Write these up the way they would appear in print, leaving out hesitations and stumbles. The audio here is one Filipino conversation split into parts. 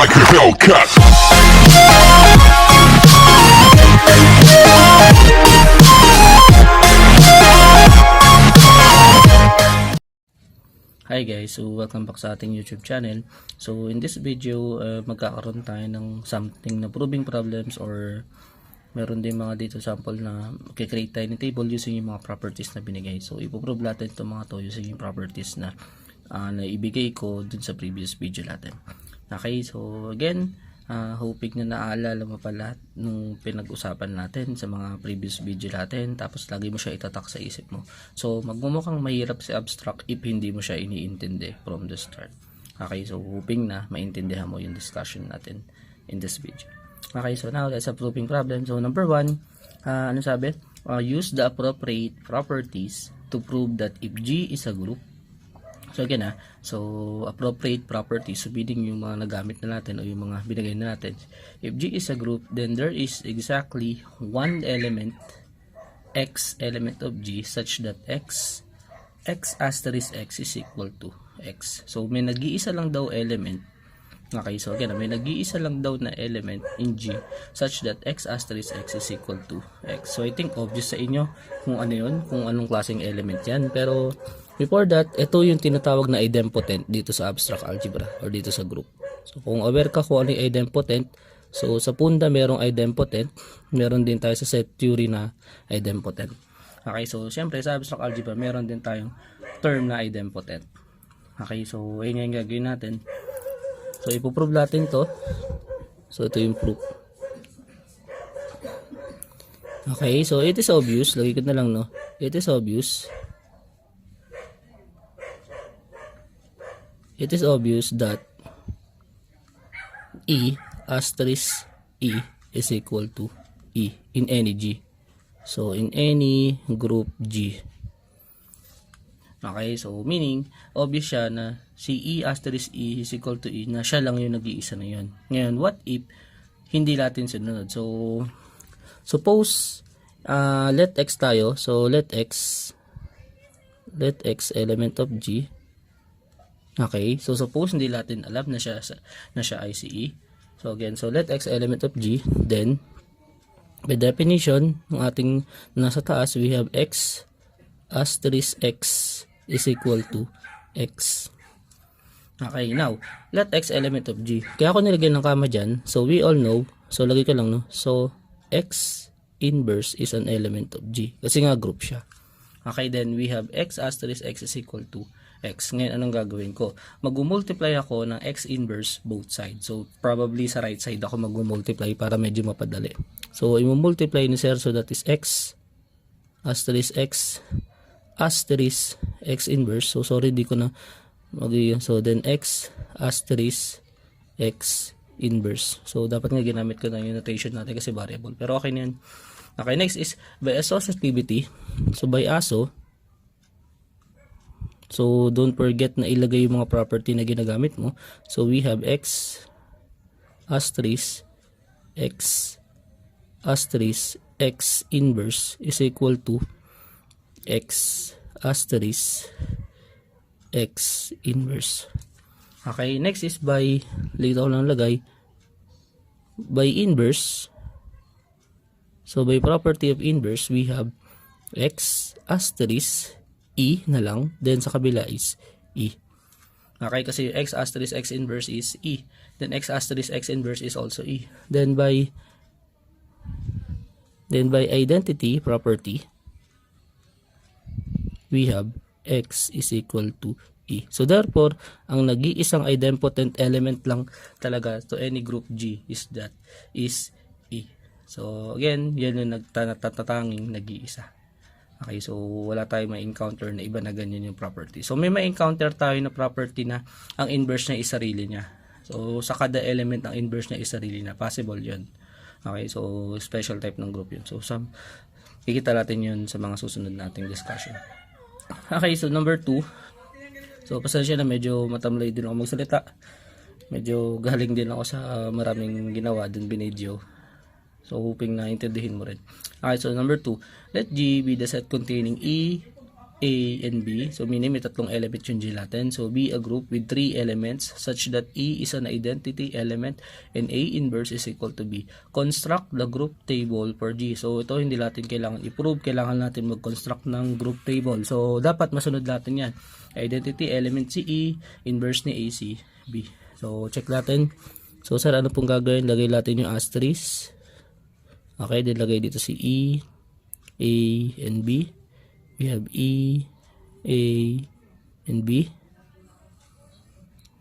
like a Hellcat. Hi guys, so welcome back sa ating YouTube channel. So in this video, magkakaroon tayo ng something na proving problems, or meron din mga dito sample na mag-create tayo ng table using yung mga properties na binigay. So ipoprove natin itong mga to using yung properties na naibigay ko dun sa previous video natin. Okay, so again, hoping na naaalala mo pa lahat nung pinag-usapan natin sa mga previous video natin, tapos lagi mo siya itatak sa isip mo. So magmumukhang mahirap si abstract if hindi mo siya iniintindi from the start. Okay, so hoping na maintindihan mo yung discussion natin in this video. Okay, so now let's proving problem. So number 1, ano sabi? Use the appropriate properties to prove that if G is a group. So again, so appropriate properties, so meaning yung mga nagamit na natin o yung mga binigay na natin. If G is a group, then there is exactly one element, X element of G, such that X asterisk X is equal to X. So may nag-iisa lang daw element. Okay, so again, may nag-iisa lang daw na element in G such that X asterisk X is equal to X. So I think obvious sa inyo kung ano yun, kung anong klaseng element yan. Pero before that, ito yung tinatawag na idempotent dito sa abstract algebra or dito sa group. So kung aware ka kung ano yung idempotent, so sa punda merong idempotent, meron din tayo sa set theory na idempotent. Okay, so syempre sa abstract algebra meron din tayong term na idempotent. Okay, so ayun yung gagawin natin. So ipoprove natin to. So ito yung proof. Okay, so it is obvious, lagi ko na lang, no. It is obvious. It is obvious that E asterisk E is equal to E in any G. So in any group G. Okay, so meaning obvious siya na si E asterisk E is equal to E, na siya lang yung nag-iisa na yun. Ngayon, what if hindi natin sinunod? So suppose let X tayo. So let X element of G. Okay, so suppose hindi natin alam na siya ay si E. So again, so let X element of G, then by definition ng ating nasa taas, we have X asterisk X is equal to X. Okay, now let X element of G. Kaya ako nilagyan ng kama dyan, so we all know, so lagay ko lang, no, so X inverse is an element of G kasi nga group siya. Okay, then we have X asterisk X is equal to X. Ngayon, anong gagawin ko? Mag-multiply ako ng X inverse both sides. So, probably sa right side ako mag-multiply para medyo mapadali. So, i-multiply ni sir, so that is X asterisk X asterisk X inverse. So, sorry, di ko na so, then X asterisk X inverse. So, dapat nga ginamit ko na yung notation natin kasi variable. Pero okay na yan. Okay, next is by associativity. So, by ASO, so don't forget na ilagay yung mga property na ginagamit mo. So we have X asterisk X asterisk X inverse is equal to X asterisk X inverse. Okay, next is by, lito ko lang lagay, by inverse. So by property of inverse, we have X asterisk E na lang, then sa kabila is E. Okay, kasi X asterisk X inverse is E, then X asterisk X inverse is also E. Then by identity property, we have X is equal to E. So therefore, ang nag-iisang idempotent element lang talaga to any group G is E. So again, yan yung nagtatatanging nag-iisa. Okay, so wala tayong ma-encounter na iba na ganyan yung property. So may ma-encounter tayo na property na ang inverse niya is sarili niya. So sa kada element ng inverse niya is sarili niya. Possible yun. Okay, so special type ng group yun. So kikita natin yun sa mga susunod nating discussion. Okay, so number 2. So pasensya na, medyo matamlay din ako magsalita. Medyo galing din ako sa maraming ginawa din binidyo. So hoping na intindihin mo rin. Okay, so number 2, let G be the set containing E A and B. So meaning may tatlong element yung G natin. So be a group with 3 elements such that E is an identity element and A inverse is equal to B. Construct the group table for G. So ito hindi natin kailangan i-prove. Kailangan natin mag-construct ng group table. So dapat masunod natin yan. Identity element si E, inverse ni A si B. So check natin. So sir, ano pong gagawin? Lagay natin yung asterisk. Okay, then lagay dito si E, A, and B. We have E, A, and B.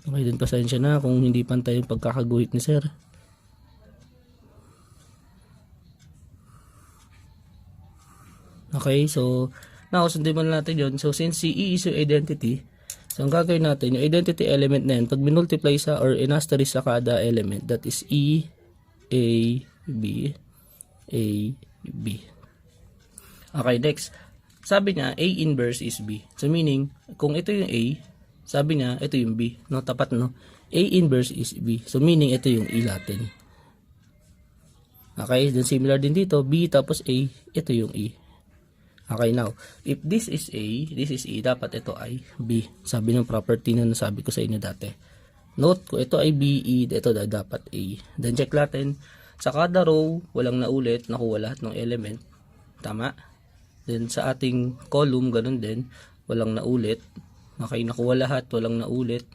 Okay, din pasensya na kung hindi pantay yung pagkakaguhit ni sir. Okay, so now sundin mo natin yun. So since si E is yung identity, so ang gagawin natin, yung identity element na yan, pag minultiply sa or in-asterisk sa kada element, that is E, A, B, A, B. Okay, next. Sabi niya, A inverse is B. So meaning, kung ito yung A, sabi niya, ito yung B. No, tapat no? A inverse is B. So meaning, ito yung E natin. Okay, then similar din dito, B tapos A, ito yung E. Okay, now, if this is A, this is E, dapat ito ay B. Sabi ng property na nasabi ko sa inyo dati. Note, kung ito ay B, E, ito dapat A. Then check natin, sa kada row, walang naulit, nakuha lahat ng element. Tama? Then sa ating column, ganun din, walang naulit. Okay, nakuha lahat, walang naulit.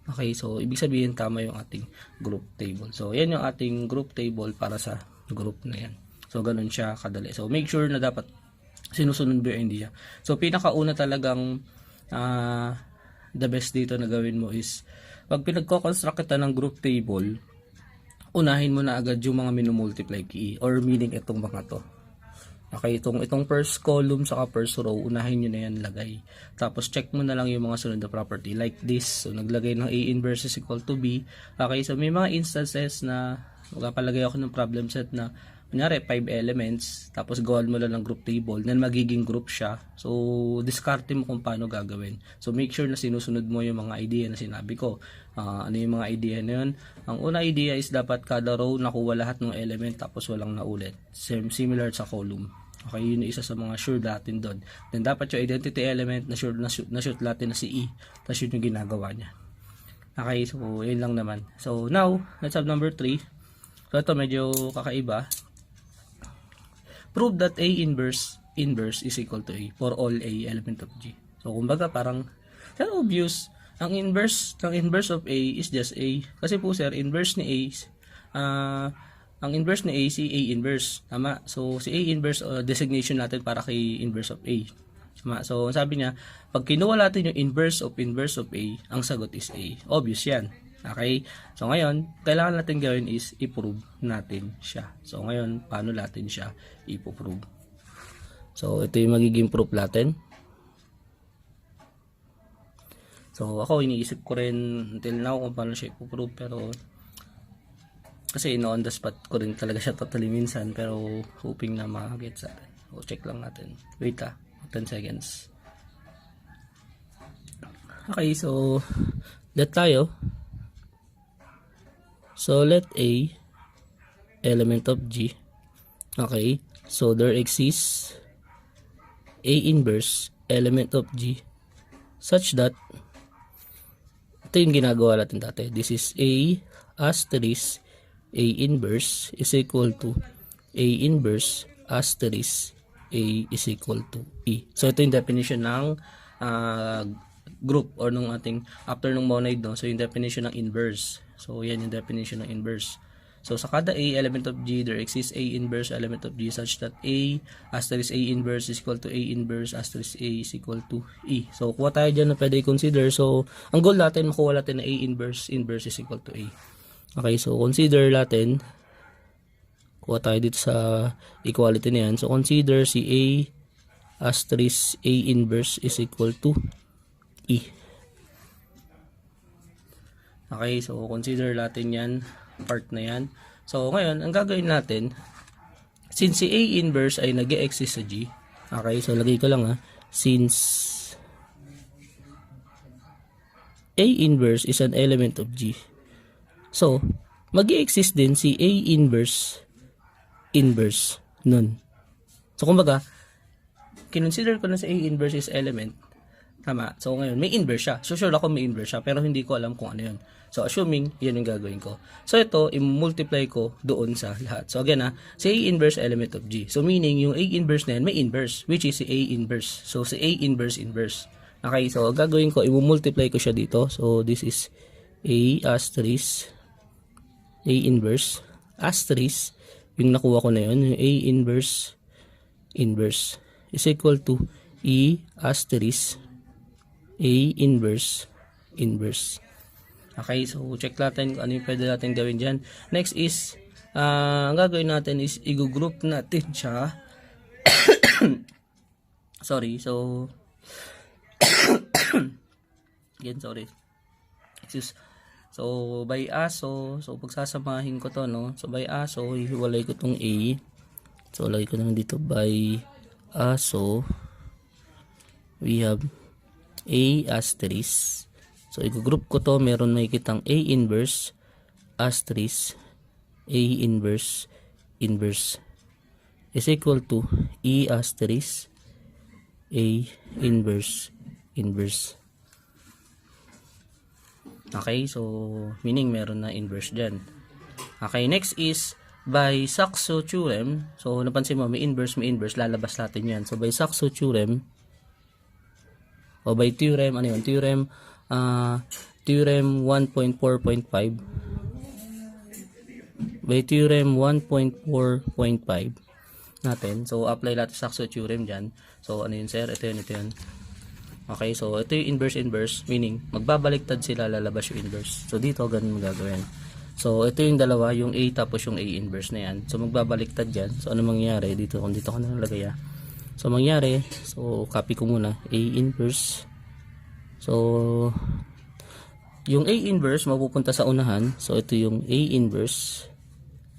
Okay, so ibig sabihin tama yung ating group table. So yan yung ating group table para sa group na yan. So ganun siya kadali. So make sure na dapat sinusunod mo yung idea. So pinakauna talagang the best dito na gawin mo is pag pinagko-construct kita ng group table, unahin mo na agad yung mga minumultiply key or meaning itong mga to. Okay, itong first column saka first row, unahin nyo na yan lagay. Tapos check mo na lang yung mga sunod na property like this. So naglagay ng A inverse is equal to B. Okay, so may mga instances na magpapalagay ako ng problem set na kunyari 5 elements, tapos gawan mo lang ng group table, then magiging group siya. So diskarte mo kung paano gagawin. So make sure na sinusunod mo yung mga idea na sinabi ko. Ano yung mga idea na yun? Ang una idea is dapat kada row nakuha lahat ng element tapos walang naulit. Similar sa column. Okay, yun yung isa sa mga sure natin doon. Then dapat yung identity element na shoot natin na si E. Tapos yun yung ginagawa niya. Okay, so yun lang naman. So now, let's have number 3. So ito medyo kakaiba. Prove that A inverse is equal to A for all A element of G. So kumbaga parang obvious. Ang inverse of A is just A. Kasi po sir, inverse ni A ang inverse ni A si A inverse. Tama? So si A inverse designation natin para kay inverse of A. Tama? So sabi niya, pag kinuha natin yung inverse of A, ang sagot is A. Obvious yan. Okay? So ngayon, kailangan natin gawin is i-prove natin siya. So ngayon, paano natin siya i-prove? So ito yung magiging proof natin. So ako iniisip ko rin until now kung paano siya i-prove, pero kasi on the spot ko rin talaga siya totally minsan, pero hoping na ma-get sa atin. So check lang natin. Wait 10 seconds. Okay, so let tayo. So let A element of G. Okay, so there exists A inverse element of G such that ito yung ginagawa natin dati. This is A asterisk A inverse is equal to A inverse asterisk A is equal to E. So ito yung definition ng group or nung ating after nung monoid, no? So yung definition ng inverse. So yan yung definition ng inverse. So sa kada A element of G, there exists A inverse element of G such that A asterisk A inverse is equal to A inverse asterisk A is equal to E. So kuha tayo dyan na pwede i-consider. So ang goal natin, makuha natin na A inverse is equal to A. Okay, so consider natin, kuha tayo dito sa equality na yan. So consider si A asterisk A inverse is equal to E. Okay, so consider natin yan, part na yan. So ngayon, ang gagawin natin, since si A inverse ay nag-e-exist sa G, okay, so lagay ko lang since A inverse is an element of G, so mag-e-exist din si A inverse nun. So kumbaga, kinonsider ko na sa A inverse is element, tama. So ngayon, may inverse siya. So sure ako may inverse siya, pero hindi ko alam kung ano yun. So assuming, yan yung gagawin ko. So ito, i-multiply ko doon sa lahat. So again si A inverse element of G. So meaning, yung A inverse na yan, may inverse, which is si A inverse. So si A inverse inverse. Okay, so gagawin ko, i-multiply ko siya dito. So this is A asterisk, A inverse, asterisk, yung nakuha ko na yun, yung A inverse inverse is equal to E asterisk A inverse inverse. Okay, so check natin kung ano yung pwede natin gawin dyan. Next is, ang gagawin natin is i-group natin siya. Sorry, so again, sorry. Excuse. So by ASO, so pagsasamahin ko to, no? So by ASO, hiwalay ko tong A. So lagay ko naman dito by ASO. We have A asterisk. So i-group ko to, meron makikitang A inverse asterisk A inverse inverse is equal to E asterisk A inverse inverse. Okay, so meaning meron na inverse dyan. Okay, next is by Saxo theorem. So napansin mo, may inverse, lalabas natin yan. So by Saxo theorem, o by theorem, ano yun? Theorem 1.4.5. By theorem 1.4.5 natin. So apply natin Saxo theorem dyan. So ano yun, sir? Ito yun. Okay, so ito yung inverse, meaning magbabaliktad sila, lalabas yung inverse. So dito, ganun gagawin. So ito yung dalawa, yung A tapos yung A inverse na yan. So magbabaliktad yan. So ano mangyari dito, kung dito ko nalagay So mangyari, so copy ko muna, A inverse. So yung A inverse mapupunta sa unahan. So ito yung A inverse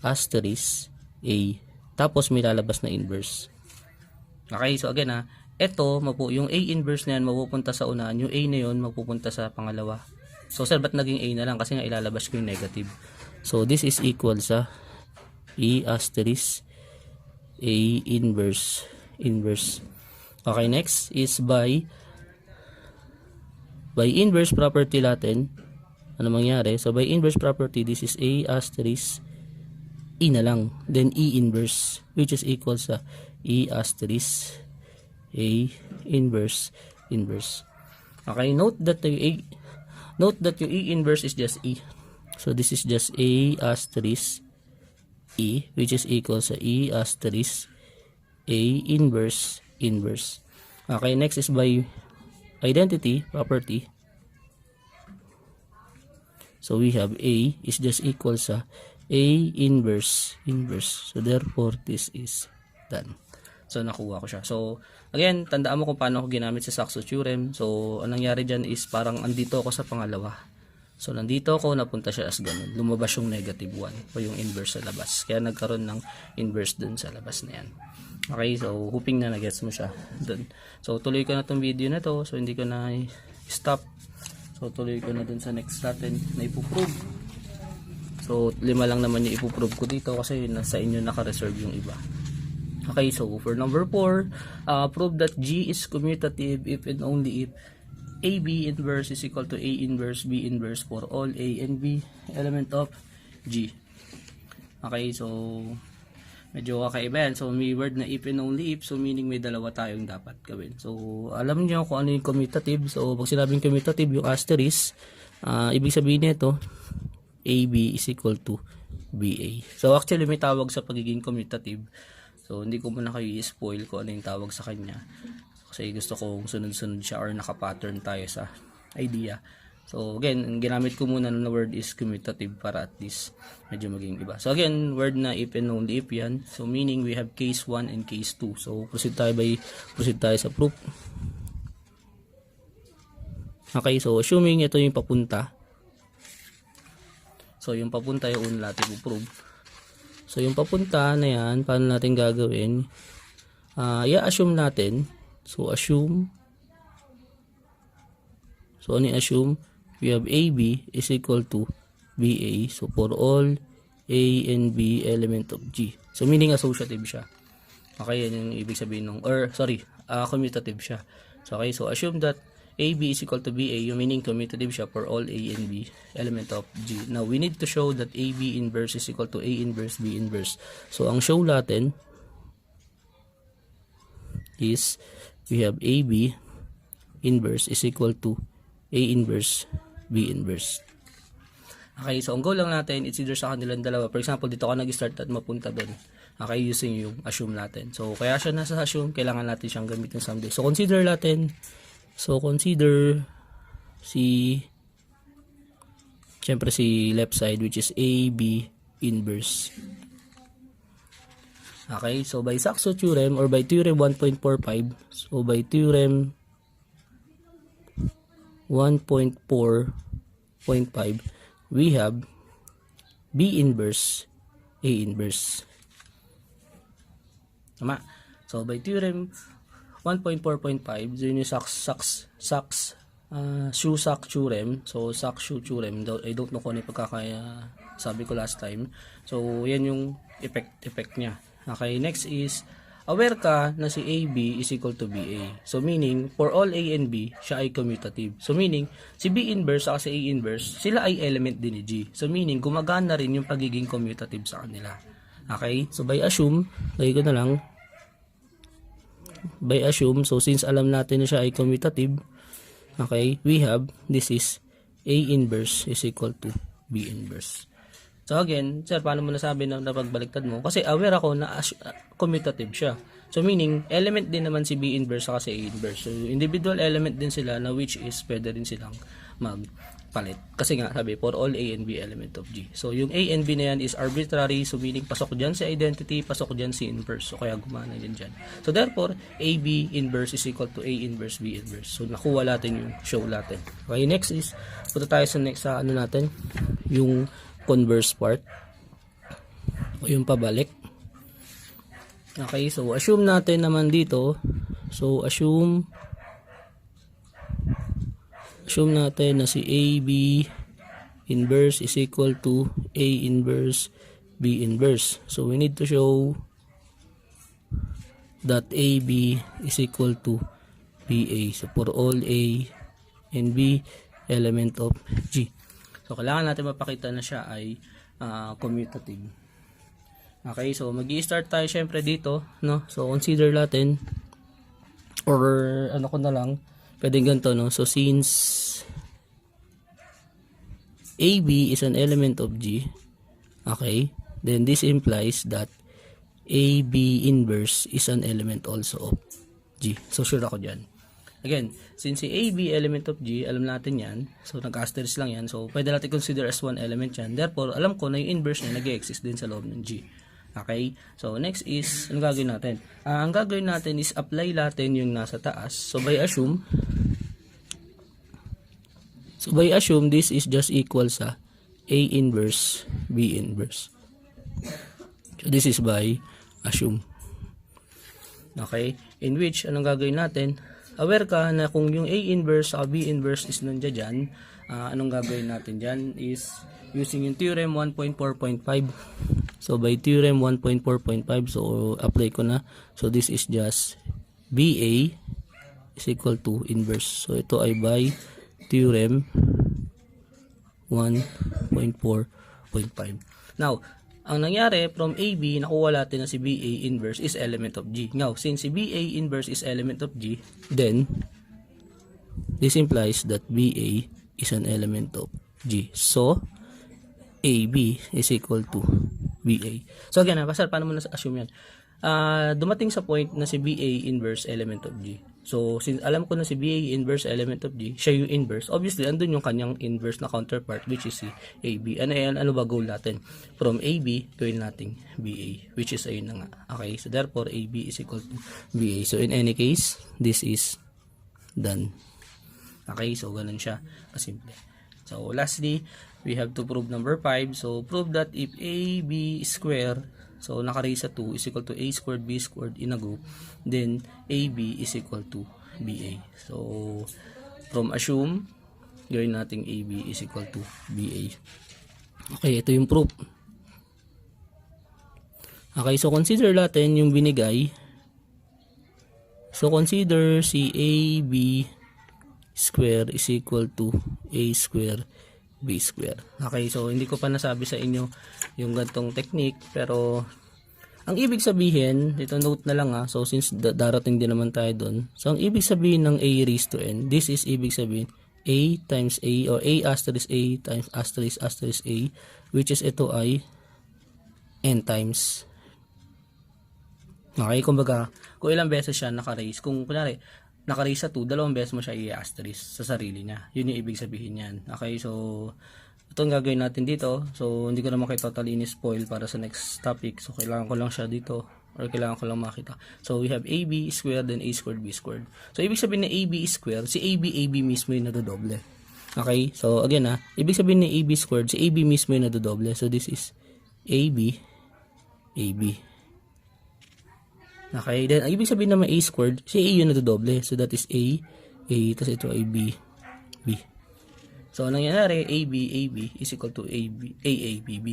asterisk A. Tapos may lalabas na inverse. Okay, so again ito, yung A inverse na yan mapupunta sa unahan, yung A na yun mapupunta sa pangalawa. So sir, ba't naging A na lang? Kasi nga ilalabas ko yung negative. So this is equal sa E asterisk A inverse inverse. Okay, next is by inverse property natin. Ano mangyari? So by inverse property, this is A asterisk E na lang. Then E inverse, which is equal sa E asterisk A inverse inverse. Okay, note that yung E inverse is just E. So this is just A asterisk E, which is equal sa E asterisk A inverse inverse. Okay, next is by identity property. So we have A is just equal sa A inverse inverse. So therefore this is done. So nakuha ko siya. So again, tandaan mo kung paano ako ginamit sa Saxo theorem. So anong nangyari dyan is parang andito ako sa pangalawa. So nandito ako, napunta siya as ganun. Lumabas yung negative 1 o yung inverse sa labas. Kaya nagkaroon ng inverse dun sa labas na yan. Okay, so hoping na nagets mo siya dun. So tuloy ko na tong video na to. So hindi ko na stop. So tuloy ko na dun sa next natin na ipuprove. So 5 lang naman yung ipuprove ko dito kasi nasa inyo naka-reserve yung iba. Okay, so for number 4, prove that G is commutative if and only if AB inverse is equal to A inverse B inverse for all A and B element of G. Okay, so medyo kakaiba yan. So may word na if and only if, so meaning may dalawa tayong dapat gawin. So alam niyo kung ano yung commutative. So pag sinabing commutative, yung asterisk, ibig sabihin nito AB is equal to BA. So actually may tawag sa pagiging commutative. So hindi ko muna kayo i-spoil kung ano yung tawag sa kanya. Kasi gusto kong sunod-sunod siya or naka-pattern tayo sa idea. So again, ginamit ko muna na word is commutative para at least medyo maging iba. So again, word na if and only if yan. So meaning we have case 1 and case 2. So proceed tayo sa proof. Okay, so assuming ito yung papunta. So yung papunta yung una natin i-prove. So yung papunta na yan, paano natin gagawin? I-assume natin. So assume. So ano i-assume? We have AB is equal to BA. So for all A and B element of G. So meaning associative siya. Okay, yan yung ibig sabihin nung, or sorry, commutative siya. So okay, so assume that AB is equal to BA, yung meaning commutative siya for all A and B element of G. Now, we need to show that AB inverse is equal to A inverse B inverse. So, ang show natin is we have AB inverse is equal to A inverse B inverse. Okay, so ang goal lang natin, it's either sa kanilang dalawa. For example, dito ka nag-start at mapunta doon. Okay, using yung assume natin. So, kaya siya nasa assume, kailangan natin siyang gamitin someday. So, consider natin, syempre si left side, which is AB inverse. Okay, so by Saxo theorem or by theorem 1.45, so by theorem 1.4.5, we have B inverse A inverse. Tama. So by theorem 1.4.5, yun yung Shusak theorem. So Shusak theorem, I don't know kung ano yung pagkakaya sabi ko last time. So yan yung effect niya. Okay, next is aware ka na si AB is equal to BA. So meaning, for all A and B, siya ay commutative. So meaning, si B inverse at si A inverse, sila ay element din ni G. So meaning, gumagana rin yung pagiging commutative sa kanila. Okay? So by assume, lagay ko na lang, by assume, so since alam natin na siya ay commutative, okay, we have, this is A inverse is equal to B inverse. So again, sir, paano mo nasabi na napagbaliktad mo? Kasi aware ako na commutative siya. So meaning, element din naman si B inverse kasi A inverse. So individual element din sila na which is pwede rin silang magpalit. Kasi nga, sabi, for all A and B element of G. So yung A and B na yan is arbitrary. So meaning, pasok dyan si identity, pasok dyan si inverse. So kaya gumana din dyan. So therefore, AB inverse is equal to A inverse B inverse. So nakuha natin yung show natin. Okay, next is, punta tayo sa next sa ano natin, yung converse part o yung pabalik. Okay, so assume natin naman dito, so assume natin na si AB inverse is equal to A inverse B inverse. So we need to show that AB is equal to BA. So for all A and B element of G. So, kailangan natin mapakita na siya ay commutative. Okay, so mag-i-start tayo syempre dito, no? So, consider natin, or ano ko na lang, pwedeng ganito, no? So, since AB is an element of G, okay, then this implies that AB inverse is an element also of G. So, sure ako dyan. Again, since si AB element of G, alam natin yan. So, nag-asterisk lang yan. So, pwede natin consider as one element yan. Therefore, alam ko na yung inverse niya nag-exist din sa loob ng G. Okay? So, next is, ano gagawin natin? Ang gagawin natin is apply natin yung nasa taas. So, by assume, this is just equal sa A inverse, B inverse. So, this is by assume. Okay? In which, anong gagawin natin? Aware ka na kung yung A inverse at B inverse is nandiyan dyan, anong gagawin natin dyan is using yung theorem 1.4.5. So by theorem 1.4.5, so apply ko na. So this is just BA is equal to inverse. So ito ay by theorem 1.4.5. Now, ang nangyari from AB, nakuha natin na si BA inverse is element of G. Now, since si BA inverse is element of G, then this implies that BA is an element of G. So, AB is equal to BA. So again, Pastor, paano mo na-assume yan? Dumating sa point na si BA inverse element of G. So, since alam ko na si BA inverse element of G, siya yung inverse, obviously, andun yung kanyang inverse na counterpart, which is si AB. Ano ba goal natin? From AB, gawin natin BA, which is ayun na nga. Okay, so therefore, AB is equal to BA. So, in any case, this is done. Okay, so ganun siya kasimple. So, lastly, we have to prove number 5. So, prove that if AB square, so naka-raise sa 2 is equal to A squared B squared in a group, then AB is equal to BA. So, from assume, gawin natin AB is equal to BA. Okay, ito yung proof. Okay, so consider natin yung binigay So consider si AB square is equal to A square B square. Okay, so hindi ko pa nasabi sa inyo yung gantong technique, pero ang ibig sabihin, ito note na lang so since darating din naman tayo doon. So ang ibig sabihin ng A raised to N, this is ibig sabihin A times A or A asterisk A times asterisk asterisk A, which is ito ay N times. Okay, kumbaga, kung ilang beses siya naka-raise, kung kunyari, naka-raise sa 2, dalawang beses mo siya i-asterisk sa sarili niya. Yun yung ibig sabihin yan. Okay, so, ito ang gagawin natin dito. So, hindi ko naman kayo totally in-spoil para sa next topic. So, kailangan ko lang siya dito, or kailangan ko lang makita. So, we have AB squared, then A squared, B squared. So, ibig sabihin na AB is squared, si AB mismo yung nadodoble. Okay, so, again ibig sabihin na AB squared, si AB mismo yung nadodoble. So, this is AB. Okay, then ang ibig sabihin naman A squared, si A yung nadodoble. So that is A, tapos ito ay B. So anong nangyayari, AB is equal to AABB.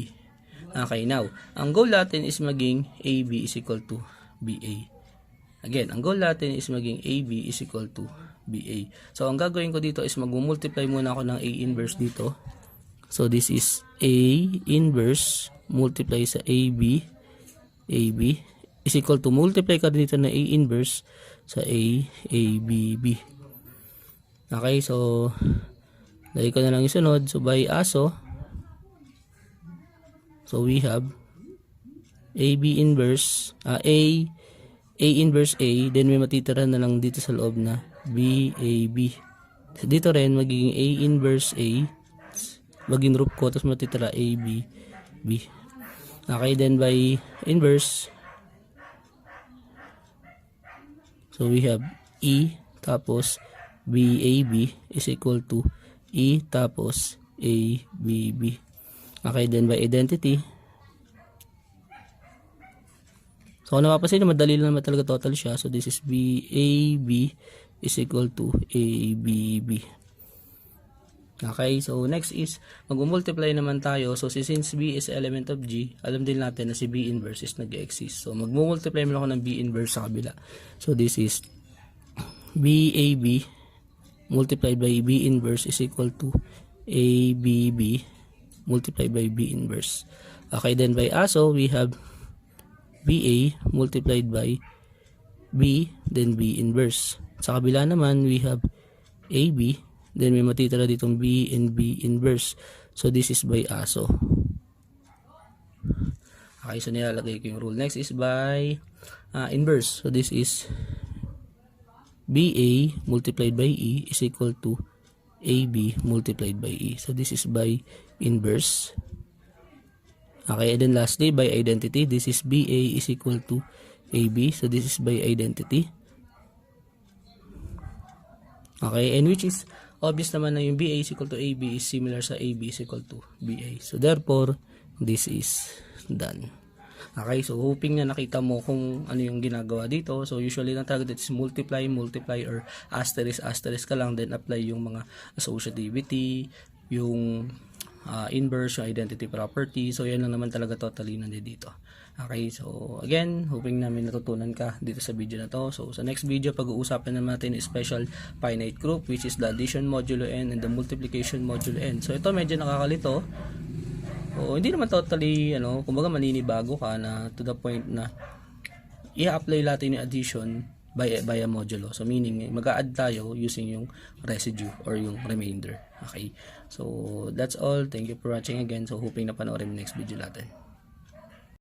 Okay, now, ang goal natin is maging AB is equal to BA. Again, ang goal natin is maging AB is equal to BA. So ang gagawin ko dito is mag-multiply muna ako ng A inverse dito. So this is A inverse multiply sa AB is equal to multiply ka dito na A inverse sa ABB. Okay, so dahil ko na lang isunod. So by ASO, so we have AB inverse A inverse A, then may matitira na lang dito sa loob na BAB. So dito rin magiging A inverse A, maging root ko, tapos matitira ABB. Okay, then by inverse, so we have E tapos BAB is equal to E tapos ABB. Okay, then by identity, so kung napapansin na madali lang naman talaga total siya. So this is BAB is equal to ABB. Okay, so next is mag-multiply naman tayo. So since B is element of G, alam din natin na si B inverse is nag-exist. So mag-multiply mo ako ng B inverse sa kabila. So this is BAB multiplied by B inverse is equal to ABB multiplied by B inverse. Okay, then by ASO, we have BA multiplied by B, then B inverse. Sa kabila naman, we have AB, then may matitira ditong B and B inverse. So this is by ASO. Okay, so nilalagay ko yung rule. Next is by inverse. So this is BA multiplied by E is equal to AB multiplied by E. So this is by inverse. Okay, and then lastly by identity, this is BA is equal to AB. So this is by identity. Okay, and which is obvious naman na yung BA is equal to AB is similar sa AB is equal to BA. So therefore, this is done. Okay, so hoping na nakita mo kung ano yung ginagawa dito. So usually lang talaga is multiply or asterisk ka lang, then apply yung mga associativity, yung inverse, yung identity property. So yan lang naman talaga totally nandito. Okay, so again, hoping namin natutunan ka dito sa video na to. So sa next video, pag-uusapan naman natin special finite group, which is the addition modulo n and the multiplication modulo n. So ito medyo nakakalito. O hindi naman totally kumbaga maninibago ka na to the point na i-apply natin yung addition by a modulo. So meaning mag-a-add tayo using yung residue or yung remainder. Okay. So that's all. Thank you for watching again. So hoping na panoorin mo next video natin.